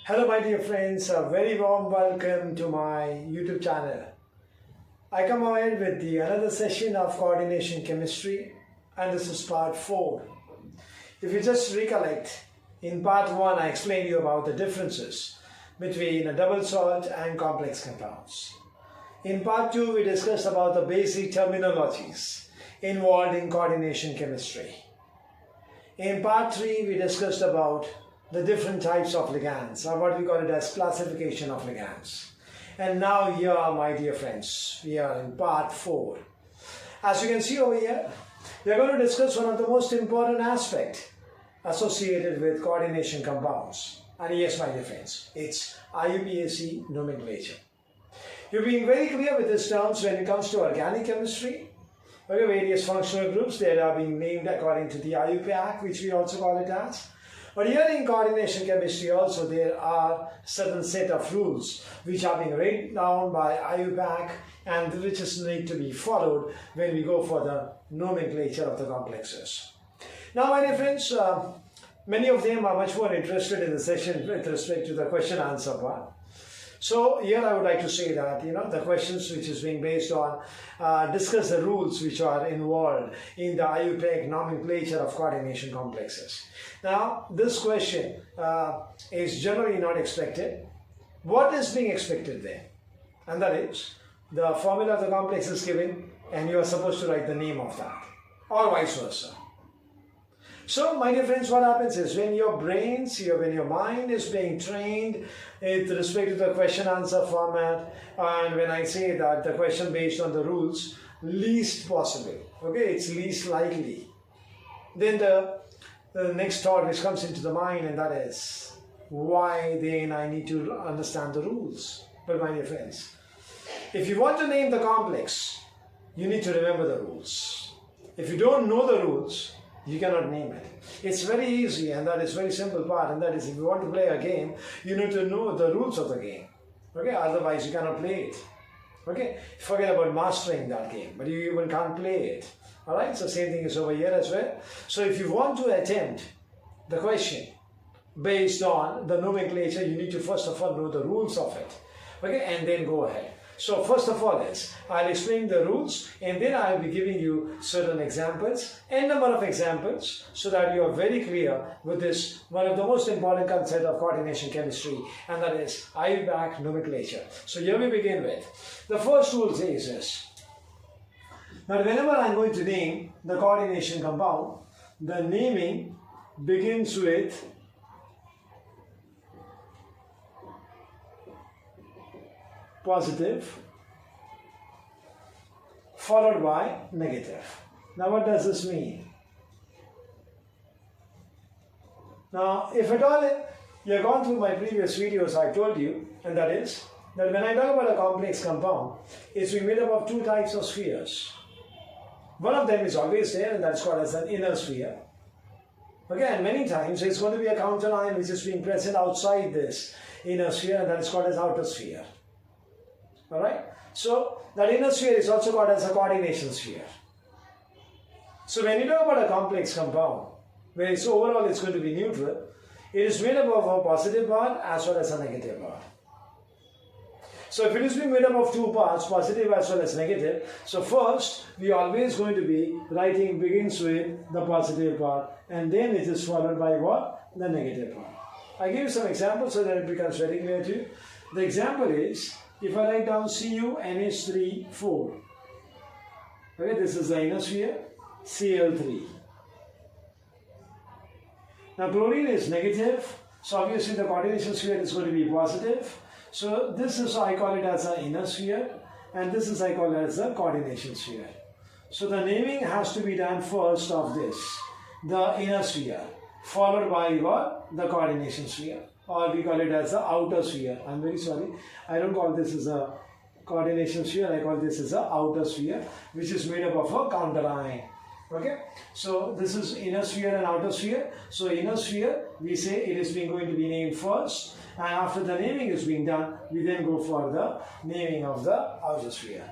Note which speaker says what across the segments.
Speaker 1: Hello my dear friends, a very warm welcome to my YouTube channel. I come ahead with another session of coordination chemistry and this is part 4. If you just recollect, in part 1 I explained you about the differences between a double salt and complex compounds. In part 2 we discussed about the basic terminologies involved in coordination chemistry. In part 3 we discussed about the different types of ligands, or what we call it as classification of ligands. And now here, my dear friends, we are in part 4. As you can see over here, we are going to discuss one of the most important aspects associated with coordination compounds. And yes, my dear friends, it's IUPAC nomenclature. You're being very clear with these terms when it comes to organic chemistry. Okay, various functional groups that are being named according to the IUPAC, which we also call it as. But here in coordination chemistry also there are certain set of rules which are being written down by IUPAC and which is need to be followed when we go for the nomenclature of the complexes. Now my dear friends, many of them are much more interested in the session with respect to the question answer part. So here I would like to say that the questions which is being based on discuss the rules which are involved in the IUPAC nomenclature of coordination complexes. Now this question is generally not expected. What is being expected then? And that is the formula of the complex is given and you are supposed to write the name of that or vice versa. So my dear friends, what happens is when your brains, when your mind is being trained with respect to the question answer format, and when I say that the question based on the rules, least possible, okay, it's least likely, then the next thought which comes into the mind, and that is, why then I need to understand the rules? But my dear friends, if you want to name the complex, you need to remember the rules. If you don't know the rules, you cannot name it. It's very easy and that is very simple part, and that is if you want to play a game, you need to know the rules of the game. Okay, otherwise you cannot play it. Okay, forget about mastering that game, but you even can't play it. Alright, so same thing is over here as well. So if you want to attempt the question based on the nomenclature, you need to first of all know the rules of it. Okay, and then go ahead. So first of all is, I'll explain the rules and then I'll be giving you certain examples, n number of examples, so that you are very clear with this, one of the most important concept of coordination chemistry, and that is IUPAC nomenclature. So here we begin with. The first rule says this, that whenever I'm going to name the coordination compound, the naming begins with positive followed by negative. Now what does this mean? Now if at all you have gone through my previous videos, I told you, and that is that when I talk about a complex compound, it's being made up of two types of spheres. One of them is always there and that's called as an inner sphere. Okay, and many times it's going to be a counter ion which is being present outside this inner sphere, and that's called as outer sphere. Alright, so that inner sphere is also called as a coordination sphere. So when you talk about a complex compound, where it's overall it's going to be neutral, it is made up of a positive part as well as a negative part. So if it is being made up of two parts, positive as well as negative, so first we are always going to be writing begins with the positive part and then it is followed by what? The negative part. I give you some examples so that it becomes very clear to you. The example is, if I write down CuNH3,4, okay, this is the inner sphere, Cl3. Now chlorine is negative, so obviously the coordination sphere is going to be positive. So this is, I call it as an inner sphere, and this is, I call it as a coordination sphere. So the naming has to be done first of this, the inner sphere, followed by what? The coordination sphere. Or we call it as the outer sphere. I'm very sorry, I don't call this as a coordination sphere, I call this as a outer sphere, which is made up of a counter ion. Okay, so this is inner sphere and outer sphere. So inner sphere, we say it is going to be named first, and after the naming is being done, we then go for the naming of the outer sphere.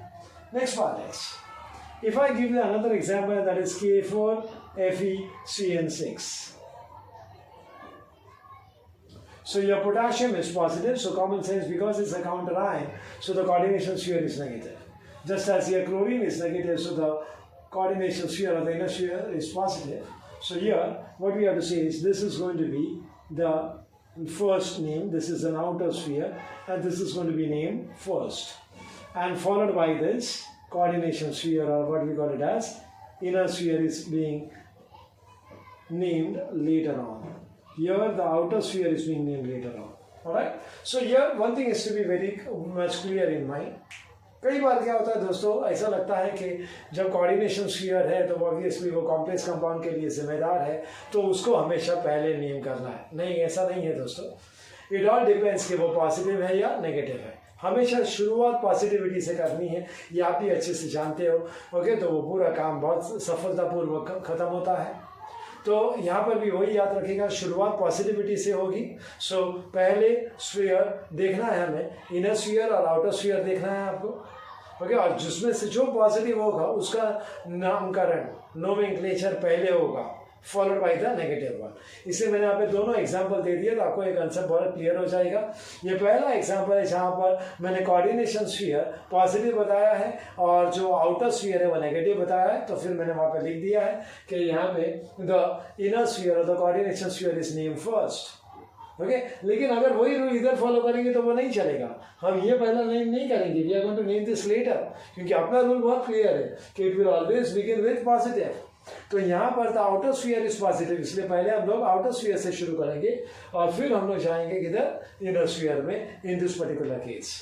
Speaker 1: Next part is, if I give you another example, that is K4FeCN6. So your potassium is positive, so common sense, because it's a counter ion, so the coordination sphere is negative. Just as here chlorine is negative, so the coordination sphere or the inner sphere is positive. So here what we have to say is this is going to be the first name, this is an outer sphere, and this is going to be named first, and followed by this coordination sphere, or what we call it as inner sphere, is being named later on. Here the outer sphere is being named later on. Alright, so here one thing is to be very much clear in mind. कई बार क्या होता है दोस्तों, ऐसा लगता है कि जब कोऑर्डिनेशन स्फीयर है तो ऑब्वियसली वो कॉम्प्लेक्स कंपाउंड के लिए जिम्मेदार है, तो उसको हमेशा पहले नेम करना है. नहीं, ऐसा नहीं है दोस्तों. इट ऑल डिपेंड्स कि वो पॉजिटिव है या नेगेटिव है. हमेशा शुरुआत पॉजिटिविटी से करनी है, ये आप भी अच्छे से जानते हो. ओके, तो वो पूरा काम बहुत सफलतापूर्वक खत्म होता है. तो यहाँ पर भी वही याद रखिएगा, शुरुआत पॉजिटिविटी से होगी. सो पहले स्फीयर देखना है हमें, इनर स्फीयर और आउटर स्फीयर देखना है आपको. ओके, और जिसमें से जो पॉजिटिव होगा उसका नामकरण, नोमेनक्लेचर पहले होगा, followed by the negative one. इसलिए मैंने यहाँ पे दोनों एग्जांपल दे दिए, तो आपको एक कंसेप्ट बहुत क्लियर हो जाएगा. ये पहला एग्जांपल है जहाँ पर मैंने कोऑर्डिनेशन स्फीयर पॉजिटिव बताया है और जो आउटर स्फीयर है वो नेगेटिव बताया है. तो फिर मैंने वहाँ पे लिख दिया है कि यहाँ पे द इनर स्फीयर और the coordination sphere is name first. Okay, लेकिन अगर वही रूल इधर फॉलो करेंगे तो वो नहीं चलेगा. हम ये पहला नेम नहीं करेंगे, we are going to name this letter, क्योंकि अपना रूल बहुत क्लियर है कि it will always begin with positive. तो यहाँ पर the outer sphere is positive, इसलिए पहले हम लोग आउटर स्फीयर से शुरू करेंगे और फिर हम लोग जाएंगे किधर, इनर स्फीयर में, in this particular case.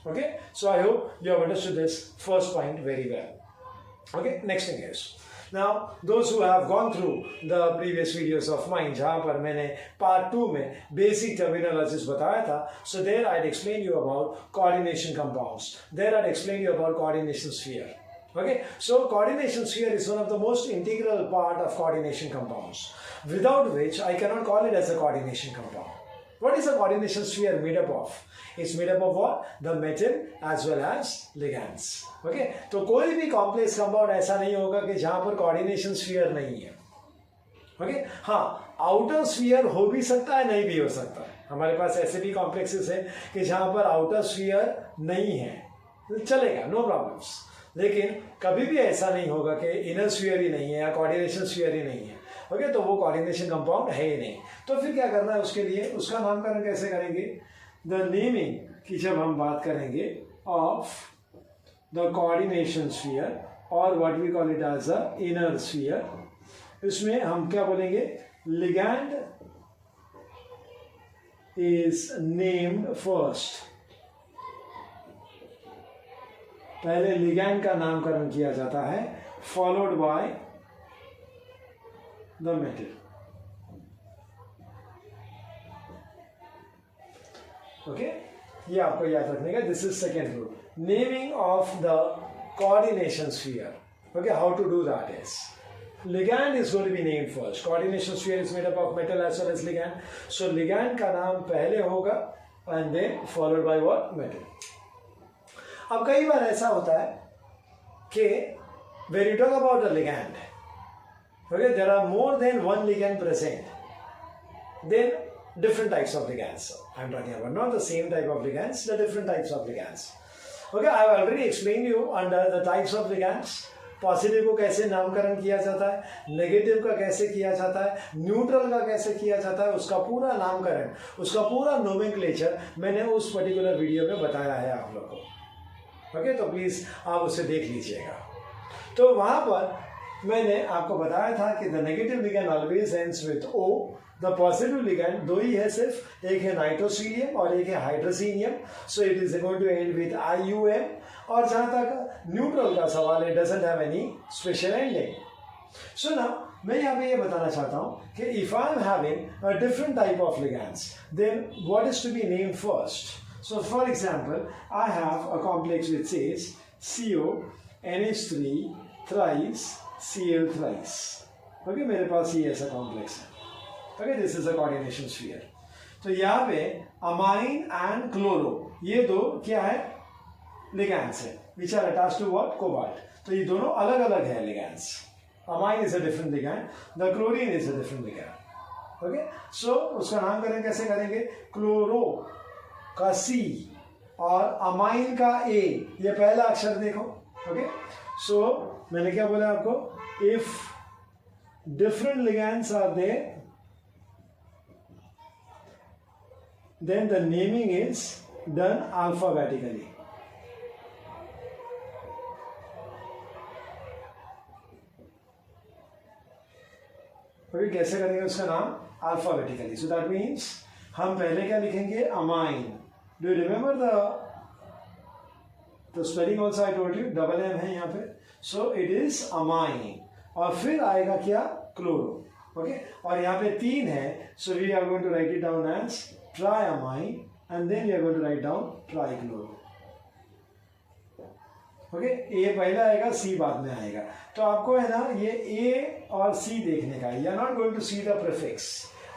Speaker 1: Okay, so I hope you have understood this first point very well. Okay, next thing is, now those who have gone through the previous videos of mine जहाँ पर मैंने part 2 में basic terminologies बताया था, so there I'd explained you about coordination compounds, there I'd explained you about coordination sphere. Okay, so coordination sphere is one of the most integral part of coordination compounds, without which I cannot call it as a coordination compound. What is a coordination sphere made up of? It's made up of what? The metal as well as ligands. Okay, तो कोई भी complex compound ऐसा नहीं होगा कि जहां पर coordination sphere नहीं है. ओके, हाँ, आउटर स्फीयर हो भी सकता है, नहीं भी हो सकता है. हमारे पास ऐसे भी कॉम्प्लेक्सेस है कि जहां पर आउटर स्फीयर नहीं है, तो चलेगा, नो प्रॉब्लम्स. लेकिन कभी भी ऐसा नहीं होगा कि इनर स्फीयर ही नहीं है या कोऑर्डिनेशन स्फीयर ही नहीं है. ओके, तो वो कोऑर्डिनेशन कंपाउंड है ही नहीं. तो फिर क्या करना है उसके लिए, उसका नामकरण कैसे करेंगे? द नेमिंग की जब हम बात करेंगे ऑफ द कोऑर्डिनेशन स्फीयर और what we call it as a inner sphere, इसमें हम क्या बोलेंगे, लिगैंड इज नेम्ड फर्स्ट. पहले लिगैंड का नामकरण किया जाता है, followed by the metal. Okay, ये आपको याद रखने का, this is second rule, naming of the coordination sphere. Okay, how to do that is, ligand is going to be named first. Coordination sphere is made up of metal as well as ligand, so ligand का नाम पहले होगा and then followed by what? Metal. अब कई बार ऐसा होता है कि when you talk about the ligand, okay, there are more than one ligand present, then different types of ligands I'm talking about, not the same type of ligands, the different types of ligands. Okay, I have already explained you under the types of ligands. Positive को कैसे नामकरण किया जाता है, negative का कैसे किया जाता है, न्यूट्रल का कैसे किया जाता है, उसका पूरा नामकरण, उसका पूरा नोमेनक्लेचर मैंने उस पर्टिकुलर वीडियो में बताया है आप लोगों को. ओके, तो प्लीज आप उसे देख लीजिएगा. तो वहां पर मैंने आपको बताया था कि the negative ligand always ends with O, the positive ligand दो ही है सिर्फ, एक है नाइट्रोसिलियम और एक है hydrazinium, so it is going to end with IUM. और जहां तक न्यूट्रल का सवाल है, doesn't have any special ending. So now मैं यहाँ पे ये बताना चाहता हूँ कि if I am having a different type of ligands, then what is to be named first. So for example, I have a complex which says CO NH3 thrice Cl thrice. Okay, मेरे पास ये ऐसा complex है. Okay, this is a coordination sphere. तो यहाँ पे amine and chloro, ये दो क्या है, लिगैंड्स है, which are attached to what, cobalt. तो ये दोनों अलग अलग है ligands. Amine is a different ligand, the chlorine is a different ligand. Okay, so उसका नामकरण कैसे करेंगे? क्लोरो का सी और अमाइन का ए, ये पहला अक्षर देखो। ओके, सो मैंने क्या बोला आपको? If different ligands are there then the naming is done alphabetically. अभी कैसे करेंगे उसका नाम? अल्फाबेटिकली. सो दैट मीन्स हम पहले क्या लिखेंगे? Amine. Do you remember the spelling also? I told you, double M है यहाँ पे. So it is amine. और फिर आएगा क्या? क्लोरो. ओके, और यहाँ पे 3 है. So we are going to write it down as triamine and then we are going to write down trichloro. Okay, A पहला आएगा, सी बाद में आएगा. तो आपको है ना ये ए और सी देखने का है. You are not going to see the prefix.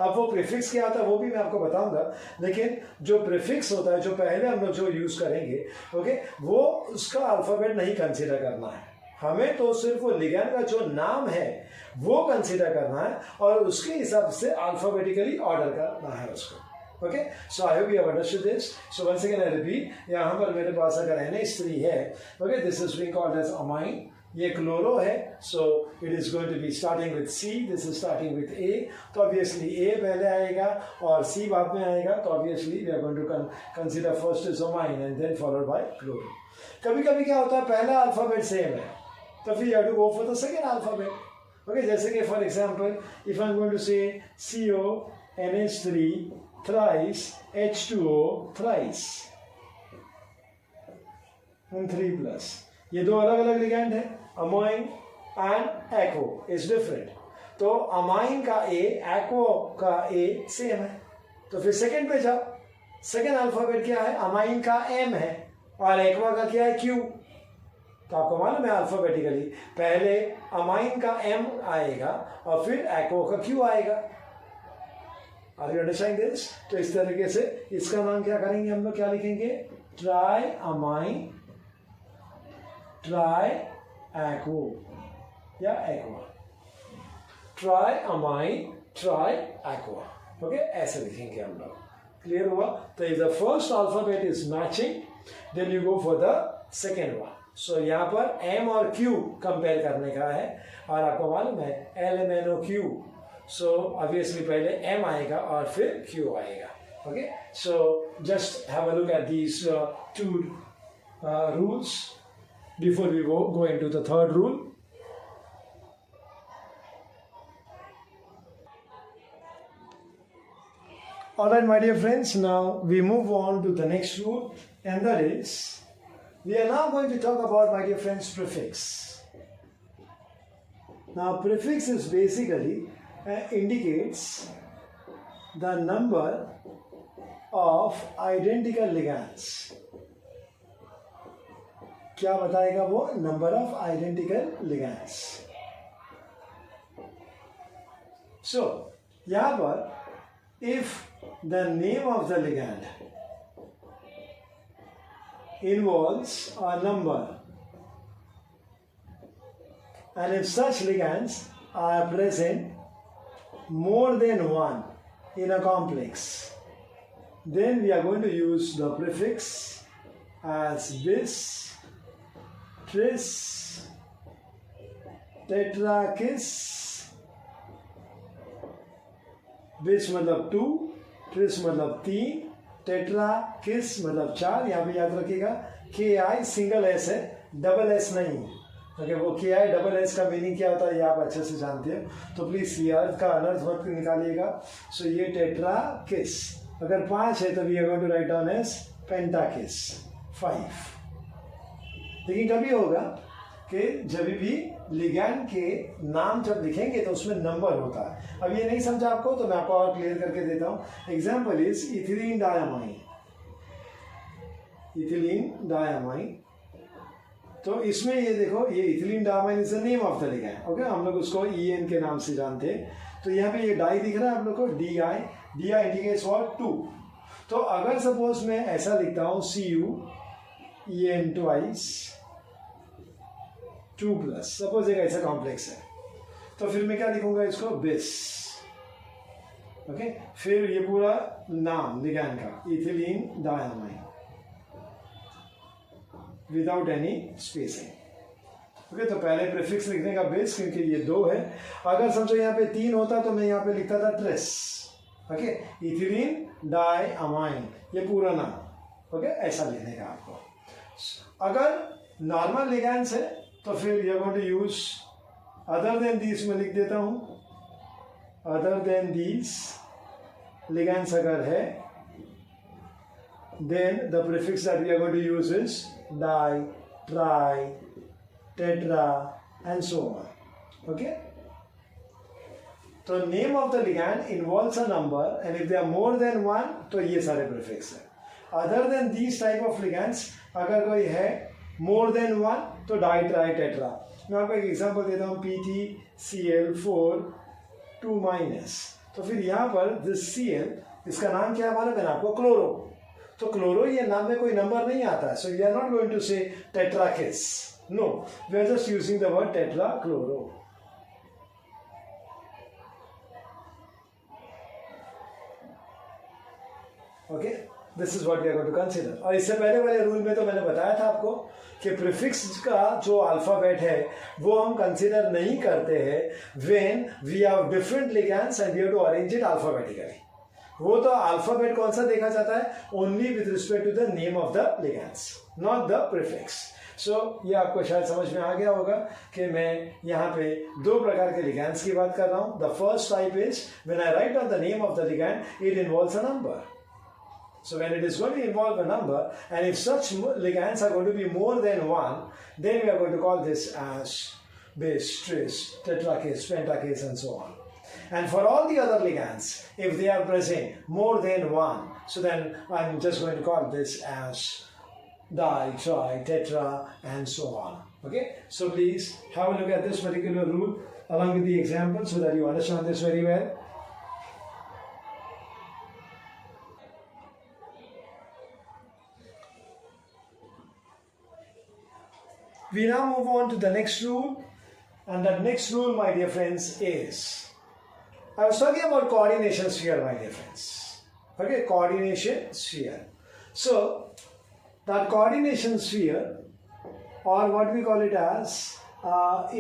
Speaker 1: अब वो प्रीफिक्स क्या होता है वो भी मैं आपको बताऊंगा, लेकिन जो प्रीफिक्स होता है, जो पहले हम लोग जो यूज करेंगे, ओके, वो उसका अल्फाबेट नहीं कंसीडर करना है. हमें तो सिर्फ वो लिगैंड का जो नाम है वो कंसीडर करना है और उसके हिसाब से अल्फाबेटिकली ऑर्डर करना है उसको. Okay, so I hope you have understood this. So once again I repeat, यहाँ पर मेरे पास अगर NH3 है, okay, this is being called as amine. ये क्लोरो है, so it is going to be starting with C. This is starting with A. तो obviously A पहले आएगा और C बाद में आएगा. तो obviously we are going to consider first is amine and then followed by chloro. कभी कभी क्या होता है, पहला अल्फाबेट सेम है, तो फिर you have to go for the second alphabet. Okay, जैसे कि for example, if I am going to say CO NH3 thrice, H2O thrice, and 3 plus. ये दो अलग अलग लिगैंड है. Amine and aquo is different. तो अमाइन का A, एक्वो का ए सेम है. तो फिर सेकेंड पे जाओ. सेकेंड अल्फाबेट क्या है? अमाइन का एम है और एक्वा का क्या है? क्यू. तो आपको मालूम है अल्फाबेटिकली पहले अमाइन का एम आएगा और फिर एक्वो का क्यू आएगा. Are you understanding this? तो इस तरीके से इसका नाम क्या करेंगे हम लोग? क्या लिखेंगे? ट्राई अमाइन, ट्राई एक्वो या aqua. Tri amine, tri aqua. Okay, ऐसे लिखेंगे हम लोग. क्लियर हुआ? तो if the first alphabet is matching then you go for the second one. So यहाँ पर एम और क्यू कंपेयर करने का है और आपको मालूम है LMNOQ. So obviously पहले M आएगा और फिर Q आएगा. Okay, so just have a look at these two rules before we go into the third rule. Alright my dear friends, now we move on to the next rule, and that is we are now going to talk about, my dear friends, prefix. Now prefix is basically indicates the number of identical ligands. क्या बताएगा वो? Number of identical ligands. So यहां पर if the name of the ligand involves a number and if such ligands are present more than one in a complex, then we are going to use the prefix as bis, tris, tetrakis. bis मतलब 2, tris मतलब 3, tetrakis मतलब 4. यहाँ पे याद रखिएगा KI single S है, double S नहीं. Okay, वो KI डबल एस का मीनिंग क्या होता है ये आप अच्छे से जानते हो, तो प्लीज ये अर्थ का अनर्थ वर्ड निकालिएगा. सो ये टेट्राकिस. अगर 5 है तो we are going to write down as pentakis 5. लेकिन कभी होगा कि जब भी लिगैंड के नाम जब लिखेंगे तो उसमें नंबर होता है. अब ये नहीं समझा आपको तो मैं आपको और क्लियर करके देता हूँ. Example is ethylene diamine. Ethylene diamine, तो इसमें ये देखो, ये ethylene diamine is the name of the ligand. Okay, हम लोग उसको EN के नाम से जानते हैं. तो यहाँ पे ये डाई दिख रहा है आप लोग को, DI. DI indicates what? 2. तो अगर सपोज मैं ऐसा लिखता हूँ CU EN twice 2 plus, suppose एक ऐसा कॉम्प्लेक्स है, तो फिर मैं क्या लिखूंगा इसको? बिस. ओके, फिर ये पूरा नाम लिगैंड का ethylene diamine without any spacing. Okay, तो पहले प्रीफिक्स लिखने का बेस, क्योंकि ये 2 है। अगर समझो यहाँ पे 3 होता तो मैं यहाँ पे लिखता था ट्रेस। ओके, इथिलीन डायमाइन, ये पूरा नाम। ओके, ऐसा लिखने का आपको। अगर नॉर्मल लिगैंड्स है तो फिर you are going to use other than these, मैं लिख देता हूँ अदर देन दीज लिगैंड्स अगर है, then the prefix that we are going to use is di, tri, tetra and so on. Okay, तो name of the ligand involves a number and if they are more than 1 तो ये सारे prefix है. Other than these type of ligands अगर कोई है more than 1 तो di, tri, tetra. मैं आपको एक एग्जांपल देता हूँ PTCl4 2 माइनस, तो फिर यहाँ पर दिस Cl, इसका नाम क्या है मालूम है ना आपको? क्लोरो। तो क्लोरो ये नाम में कोई नंबर नहीं आता है, so we are not going to say tetrakis, no, we are just using the word tetra chloro. Okay, this is what we are going to consider. और इससे पहले वाले रूल में तो मैंने बताया था आपको कि प्रीफिक्स का जो अल्फाबेट है वो हम कंसीडर नहीं करते हैं when we have different ligands and we have to arrange it alphabetically. वो तो अल्फाबेट कौन सा देखा जाता है? Only with respect to the name of the ligands, not the prefix. So ये आपको शायद समझ में आ गया होगा कि मैं यहाँ पे 2 प्रकार के लिगैंड्स की बात कर रहा हूँ। The first type is when I right down the name of the ligand it involves a number. So when it is going to involve a number, and if such ligands are going to be more than 1, then we are going to call this as base, tris, tetrakis, pentakis and so on. And for all the other ligands, if they are present more than 1, so then I'm just going to call this as di, tri, tetra and so on. Okay, so please have a look at this particular rule along with the example so that you understand this very well. We now move on to the next rule, and that next rule, my dear friends, is, I was talking about coordination sphere, my dear friends. Okay, coordination sphere. So, that coordination sphere, or what we call it as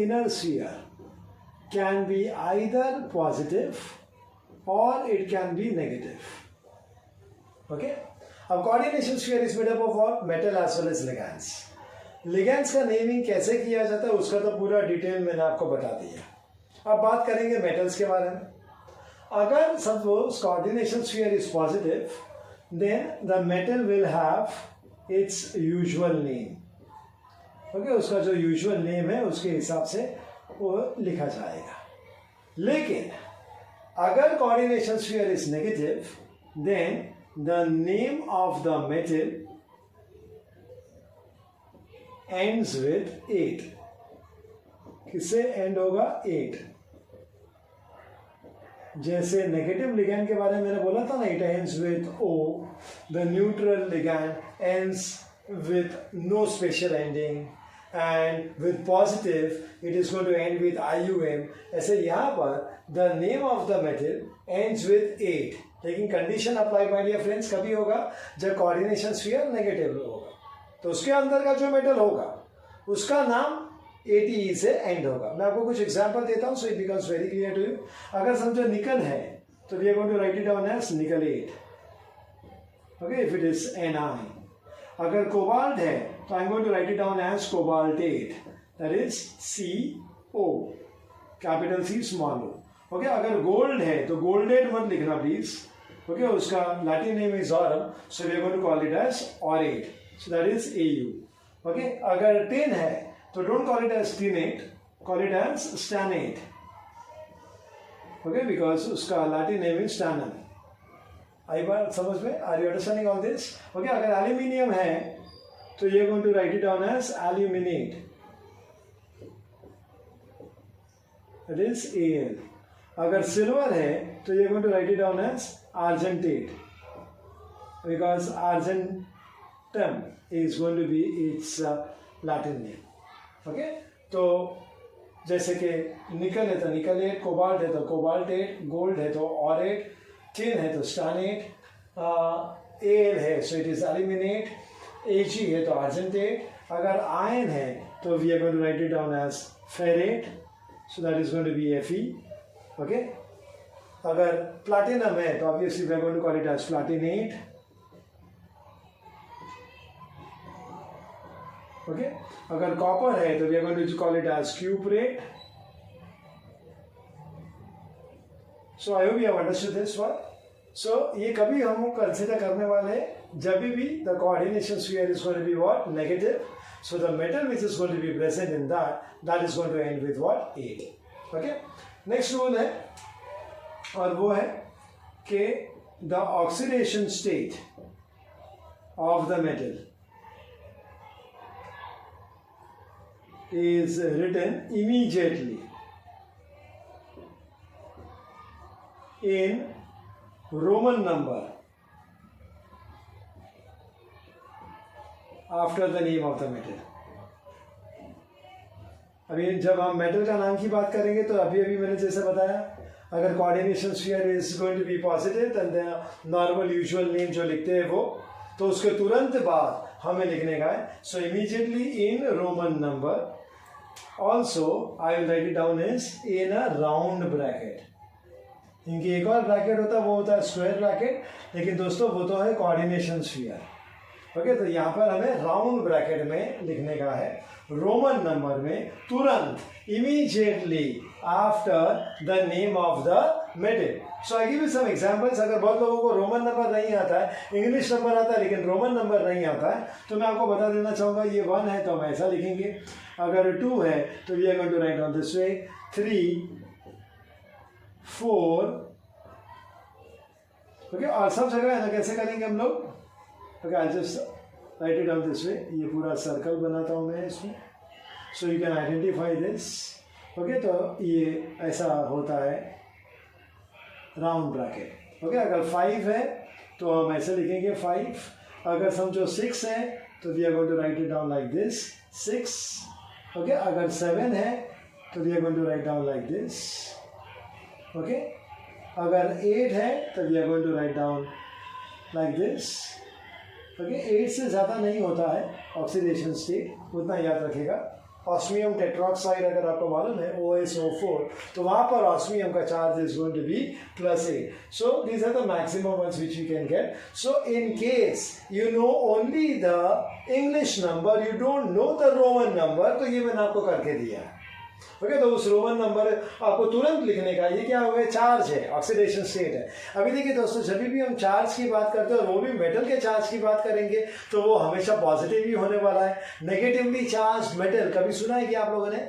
Speaker 1: inner sphere, can be either positive or it can be negative. Okay, a coordination sphere is made up of what? Metal as well as ligands. Ligands का naming कैसे किया जाता है उसका तो पूरा detail मैंने आपको बता दिया। अब बात करेंगे मेटल्स के बारे में। अगर suppose coordination sphere is positive, then the metal will have its usual name. Okay, उसका जो यूजुअल नेम है उसके हिसाब से वो लिखा जाएगा। लेकिन अगर coordination sphere is negative, then the name of the metal ends with 8। किससे एंड होगा? 8। जैसे नेगेटिव लिगैंड के बारे में मैंने बोला था ना, it ends with O, the neutral ligand ends with no special ending, and with positive it is going to end with IUM। ऐसे यहाँ पर the name of the metal ends with 8, लेकिन condition apply by dear friends कभी होगा? जब coordination sphere negative होगा, तो उसके अंदर का जो मेटल होगा उसका नाम ATE से एंड होगा। मैं आपको कुछ एग्जांपल देता हूं so it becomes very clear to you. अगर समझो निकल है तो we are going to write it down as nickel 8। Okay, if it is Ni। अगर कोबाल्ट है तो I am going to write it down as cobalt 8, that is CO, capital C small o। Okay, अगर gold है तो गोल्डेड मत लिखना please. Okay, उसका Latin name is aurum, so we are going to call it as aurate, so that is AU. Okay, अगर tin है तो don't call it as tinate, call it as stannate. Okay, because उसका Latin name is stannum. आई बात समझ में? Are you understanding all this? Okay, अगर aluminium है तो you're going to write it down as aluminate. That is AL. अगर silver है तो you're going to write it down as argentate, because argentum is going to be its Latin name. Okay, तो जैसे कि निकल है तो निकल 8, कोबाल्ट है तो कोबाल्ट 8, गोल्ड है तो ऑरेट, tin है तो stannate, Al है so it is aluminate, Ag है तो argentate, अगर iron है तो we are going to write it down as ferrate, so that is going to be Fe. Okay, अगर platinum है तो obviously we are going to call it as platinate. Okay, अगर copper है तो we are going to call it as cuprate. So I hope you have understood this one. So ये कभी हम consider करने वाले हैं जब भी the coordination sphere is going to be what? Negative. So the metal which is going to be present in that is going to end with what? 8. Okay. Next rule है और वो है कि the oxidation state of the metal is written immediately in Roman number after the name of the metal. अभी जब हम metal का नाम की बात करेंगे तो अभी मैंने जैसे बताया अगर coordination sphere is going to be positive then normal usual name जो लिखते हैं वो तो उसके तुरंत बाद हमें लिखने का है सो immediately in Roman number also I will write it down is in a round bracket. इनकी एक और ब्रैकेट होता है वो होता है स्क्वायर ब्रैकेट, लेकिन दोस्तों वो तो है कोऑर्डिनेशन स्फीयर. ओके, तो यहाँ पर हमें राउंड ब्रैकेट में लिखने का है रोमन नंबर में तुरंत immediately after the name of the metal. So I give you some examples. अगर बहुत लोगों को रोमन नंबर नहीं आता है, इंग्लिश नंबर आता है लेकिन रोमन नंबर नहीं आता है, तो मैं आपको बता देना चाहूँगा ये 1 है तो हम ऐसा लिखेंगे, अगर 2 है तो we are going to write on this way, 3 4. Okay, और सब जगह है ना कैसे करेंगे हम लोग. Okay, I just write it on this way. ये पूरा सर्कल बनाता हूँ मैं इसमें so you can identify this. Okay, तो ये ऐसा होता है राउंड ब्रैकेट. ओके, अगर 5 है तो हम ऐसे लिखेंगे 5. अगर समझो 6 है तो we are going to write it down like this 6. Okay, अगर 7 है तो we are going to write down like this. Okay, अगर 8 है तो we are going to write down like this. Okay, 8 से ज़्यादा नहीं होता है ऑक्सीडेशन स्टेट, उतना याद रखेगा. ऑस्मियम टेट्रॉक्साइड अगर आपको मालूम है OSO4 तो वहाँ पर ऑस्मियम का charge is going to be +8. So these are the maximum ones which you can get. So in case you know only the English number, you don't know the Roman number, तो ये मैंने आपको करके दिया है. Okay, तो उस Roman number आपको तुरंत लिखने का. ये क्या हो गया, चार्ज है, ऑक्सीडेशन स्टेट है. अभी देखिए दोस्तों, जब भी हम चार्ज की बात करते हैं और वो भी मेटल के चार्ज की बात करेंगे तो वो हमेशा पॉजिटिव ही होने वाला है. नेगेटिवली चार्ज मेटल कभी सुना है कि आप लोगों ने?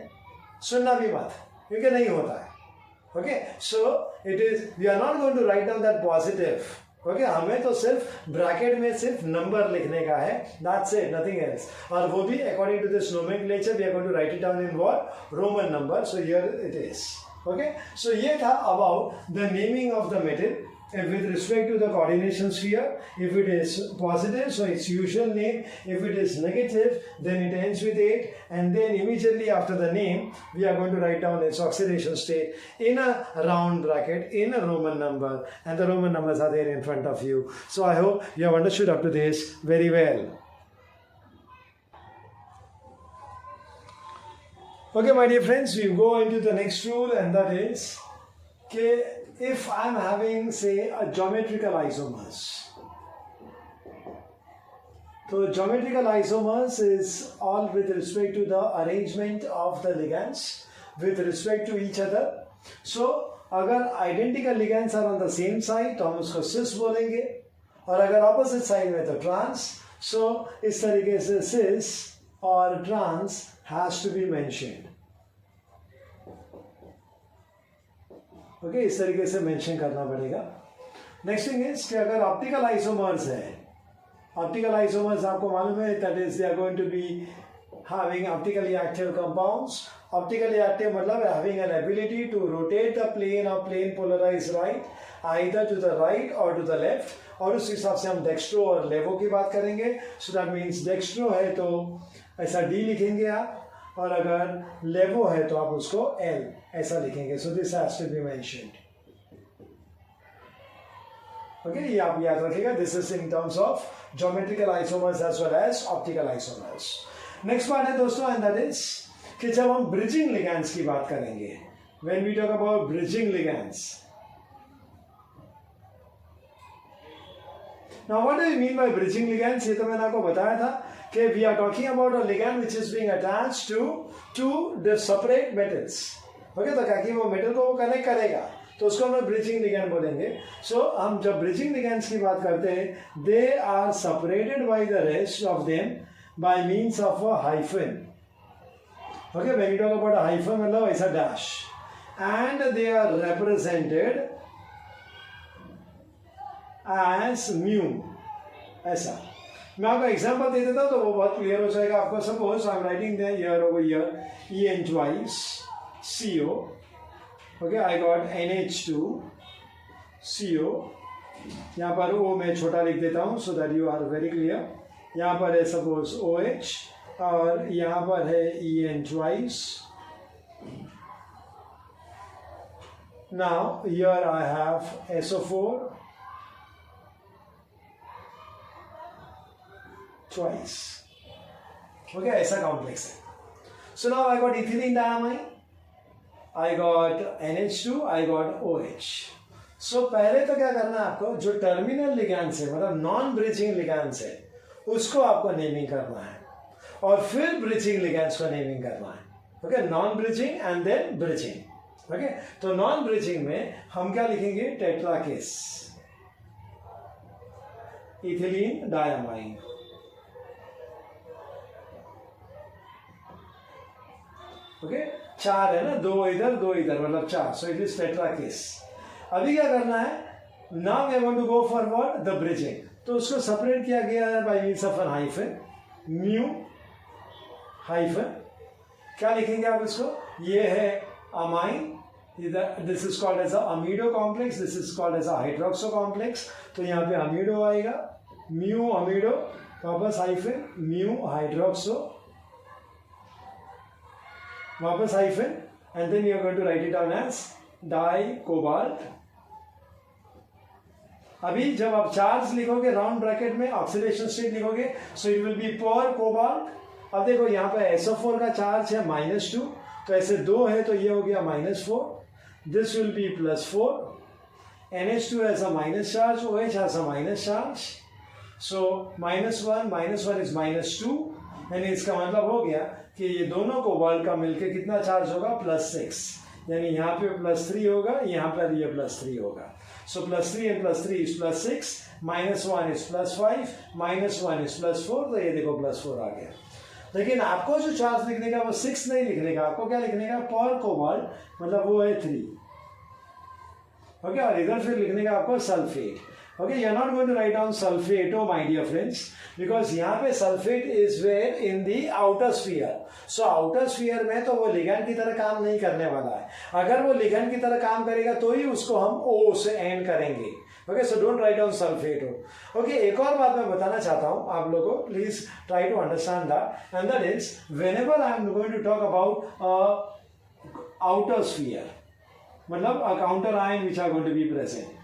Speaker 1: सुनना भी मत, क्योंकि नहीं होता है. Okay, so it is we are not going to write down that positive. Okay, हमें तो सिर्फ ब्रैकेट में सिर्फ नंबर लिखने का है, दैट्स इट, नथिंग एल्स. और वो भी according to this nomenclature we are going to write it down in what, Roman number. So here it is. Okay, so ये था about the naming of the metal with respect to the coordination sphere. If it is positive, so its usual name. If it is negative, then it ends with 8, and then immediately after the name we are going to write down its oxidation state in a round bracket in a Roman number, and the Roman numbers are there in front of you. So I hope you have understood up to this very well. Okay, my dear friends, we go into the next rule, and that is that if I'm having, say, a geometrical isomers, so geometrical isomers is all with respect to the arrangement of the ligands with respect to each other. So अगर identical ligands are on the same side तो हम उसको cis बोलेंगे, और अगर opposite side में तो trans. So इस तरीके से cis और trans has to be mentioned. Okay, इस तरीके से मेंशन करना पड़ेगा. नेक्स्ट थिंग इज कि अगर ऑप्टिकल आइसोमर्स है, ऑप्टिकल आइसोमर्स आपको मालूम है that is they are going to be having optically active compounds. Optically active मतलब having an ability to rotate the plane और plane polarise right either to the right और to the left. और उस हिसाब से हम डेक्स्ट्रो और लेवो की बात करेंगे. सो दैट मीन्स डेक्स्ट्रो है तो ऐसा D लिखेंगे आप, और अगर लेवो है तो आप उसको L ऐसा लिखेंगे. So this has to be mentioned. Okay, ये आप याद रखिएगा. This is in terms of geometrical isomers as well as optical isomers. Next part है दोस्तों, एंड दैट इज कि जब हम ब्रिजिंग लिगैंड्स की बात करेंगे, when we talk about bridging ligands. Now what do you mean by bridging ligands? ये तो मैंने आपको बताया था कि we are talking about a ligand which is being attached to the separate metals. Okay, तो क्या कि वो मेटल को वो कनेक्ट करेगा, तो उसको हम ब्रिजिंग लिगैंड बोलेंगे. सो हम जब ब्रिजिंग लिगैंड्स की बात करते हैं, they are separated by the rest of them by means of a hyphen. Okay, when you talk about a hyphen मतलब ऐसा dash, and they are represented as mu. ऐसा मैं आपको एग्जांपल दे देता हूं तो वो बहुत क्लियर हो जाएगा आपको. Suppose I am writing there here over here En twice CO. Okay, I got NH2 CO. यहाँ पर O मैं छोटा लिख देता हूँ so that you are very clear. यहाँ पर है सपोज OH और यहाँ पर है En twice. Now here I have SO4 twice. Okay, ऐसा कॉम्प्लेक्स है. So now I got ethylene diamine, I got NH2, I got OH. So पहले तो क्या करना है आपको, जो टर्मिनल लिगैंड्स है मतलब नॉन ब्रिजिंग लिगैंड्स है उसको आपको नेमिंग करना है, और फिर ब्रिजिंग लिगैंड्स को नेमिंग करना है. Okay, non bridging and then bridging. Okay, तो नॉन ब्रिजिंग में हम क्या लिखेंगे, टेट्राकेस, इथिलीन डायमाइन. ओके, चार है ना, दो इधर मतलब चार. So it is tetrakis. अभी क्या करना है, now we are going to go for what, the bridging. तो उसको सेपरेट किया गया है by means of an hyphen, mu hyphen. क्या लिखेंगे आप इसको, ये है amine, this is called as a amido complex, this is called as a hydroxo complex. तो यहाँ पे अमीडो आएगा, म्यू अमीडो, वापस हाइफन, म्यू हाइड्रोक्सो, वापस hyphen, and then you are going to write it down as di cobalt. अभी जब आप charge लिखोगे राउंड ब्रैकेट में, ऑक्सीडेशन स्टेट लिखोगे, सो इट विल बी पर कोबाल्ट. अब देखो यहाँ पे SO4 का चार्ज है -2, तो ऐसे 2 है तो ये हो गया -4. This will be +4. NH2 has a minus charge, OH has a minus charge. So -1 is -2, यानी इसका मतलब हो गया कि ये दोनों कोबाल्ट का मिलके कितना चार्ज होगा, +6. यानी यहाँ पे +3 होगा, यहाँ पर ये +3 होगा. सो +3 and +3 is +6, -1 is +5, -1 is +4. तो ये देखो +4 आ गया. लेकिन आपको जो चार्ज लिखने का वो 6 नहीं लिखने का, आपको क्या लिखने का, पर कोबाल्ट मतलब वो है 3. ओके, और इधर फिर लिखने का आपको sulphate. Okay, you are not going to write down sulfate, oh my dear friends, because यहाँ पे sulfate is where in the outer sphere. So outer sphere में तो वो लिगैंड की तरह काम नहीं करने वाला है. अगर वो लिगैंड की तरह काम करेगा तो ही उसको हम O से एंड करेंगे. Okay, so don't write down sulfate. Okay, एक और बात मैं बताना चाहता हूँ आप लोगों को, please try to understand that, and that is whenever I am going to talk about outer sphere, मतलब a counter ion which are going to be present.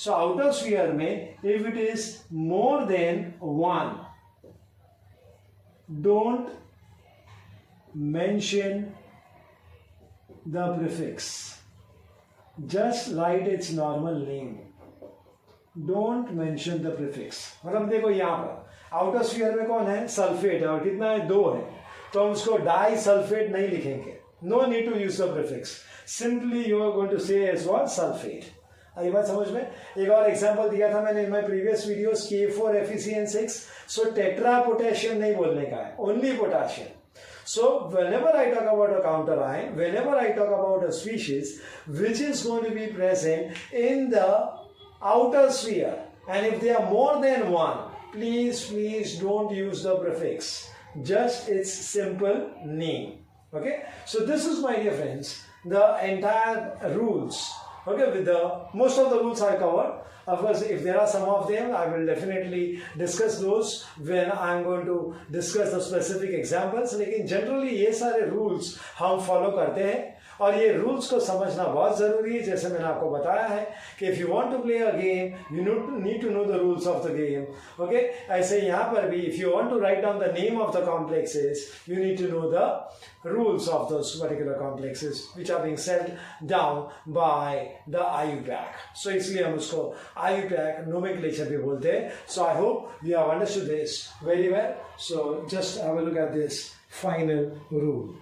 Speaker 1: So outer sphere में if it is more than 1, don't mention the prefix, just write its normal name. Don't mention the prefix. मतलब देखो यहाँ पर outer sphere में कौन है, sulphate है, और कितना है, 2 है, तो हम उसको डाई सल्फेट नहीं लिखेंगे. No need to use the prefix, simply you are going to say as what, sulphate. आई बात समझ में. एक और एग्जांपल दिया था मैंने in my previous videos, K4FeCN6. So tetra potassium नहीं बोलने का है, only potassium. So whenever I talk about a counter ion, whenever I talk about a species which is going to be present in the outer sphere, and if they are more than 1, please don't use the prefix, just its simple name. Okay, so this is, my dear friends, the entire rules. Okay, with the most of the rules I covered. Of course, if there are some of them, I will definitely discuss those when I am going to discuss the specific examples. लेकिन generally ये सारे rules हम follow करते हैं, और ये rules को समझना बहुत ज़रूरी है. जैसे मैंने आपको बताया है कि if you want to play a game you need to know the rules of the game. Okay, ऐसे यहाँ पर भी if you want to write down the name of the complexes you need to know the rules of those particular complexes which are being set down by the IUPAC. So इसलिए हम उसको IUPAC nomenclature भी बोलते हैं. So I hope you have understood this very well. So just have a look at this final rule.